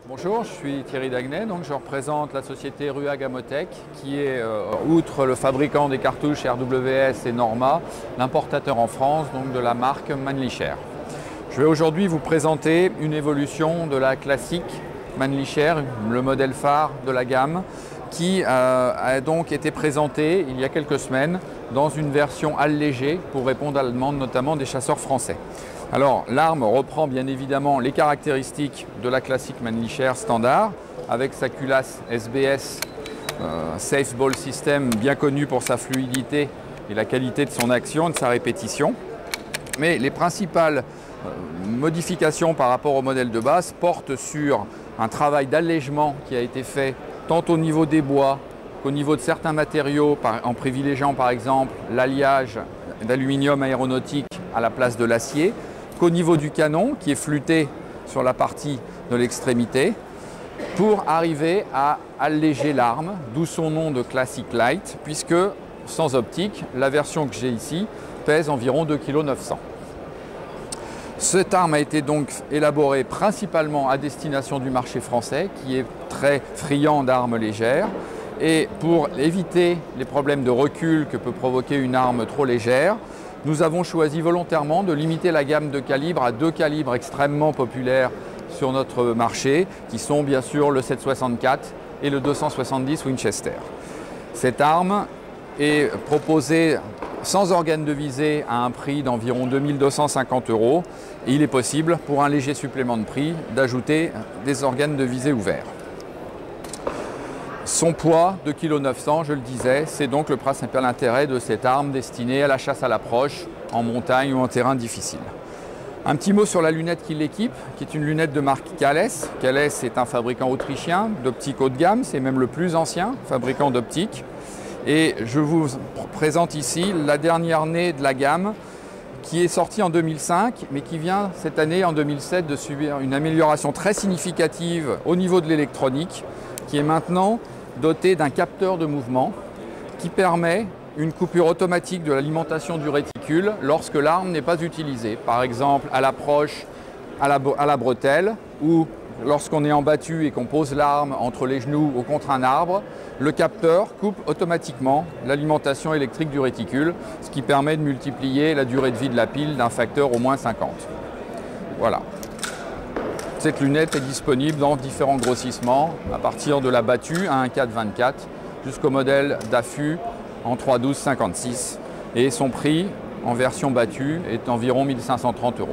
Bonjour, je suis Thierry Daguenet, donc je représente la société Rua Gamotech qui est, outre le fabricant des cartouches RWS et Norma, l'importateur en France donc de la marque Mannlicher. Je vais aujourd'hui vous présenter une évolution de la classique Mannlicher, le modèle phare de la gamme, qui a donc été présenté il y a quelques semaines dans une version allégée pour répondre à la demande notamment des chasseurs français. Alors l'arme reprend bien évidemment les caractéristiques de la classique Mannlicher standard avec sa culasse SBS Safe Ball System bien connue pour sa fluidité et la qualité de son action et de sa répétition. Mais les principales modifications par rapport au modèle de base portent sur un travail d'allègement qui a été fait tant au niveau des bois qu'au niveau de certains matériaux en privilégiant par exemple l'alliage d'aluminium aéronautique à la place de l'acier, qu'au niveau du canon qui est flûté sur la partie de l'extrémité pour arriver à alléger l'arme, d'où son nom de Classic Light, puisque sans optique, la version que j'ai ici pèse environ 2,9 kg. Cette arme a été donc élaborée principalement à destination du marché français qui est très friand d'armes légères et pour éviter les problèmes de recul que peut provoquer une arme trop légère, nous avons choisi volontairement de limiter la gamme de calibres à deux calibres extrêmement populaires sur notre marché, qui sont bien sûr le 7,64 et le 270 Winchester. Cette arme est proposée sans organe de visée à un prix d'environ 2 250 €. Et il est possible, pour un léger supplément de prix, d'ajouter des organes de visée ouverts. Son poids, 2,9 kg, je le disais, c'est donc le principal intérêt de cette arme destinée à la chasse à l'approche, en montagne ou en terrain difficile. Un petit mot sur la lunette qui l'équipe, qui est une lunette de marque Kales. Kales est un fabricant autrichien d'optique haut de gamme, c'est même le plus ancien fabricant d'optique. Et je vous présente ici la dernière née de la gamme qui est sortie en 2005, mais qui vient cette année, en 2007, de subir une amélioration très significative au niveau de l'électronique, qui est maintenant doté d'un capteur de mouvement qui permet une coupure automatique de l'alimentation du réticule lorsque l'arme n'est pas utilisée. Par exemple à l'approche, à la bretelle, ou lorsqu'on est en battu et qu'on pose l'arme entre les genoux ou contre un arbre, le capteur coupe automatiquement l'alimentation électrique du réticule, ce qui permet de multiplier la durée de vie de la pile d'un facteur au moins 50. Voilà. Cette lunette est disponible dans différents grossissements, à partir de la battue à 1,4-24 jusqu'au modèle d'affût en 3,12-56. Et son prix en version battue est environ 1 530 €.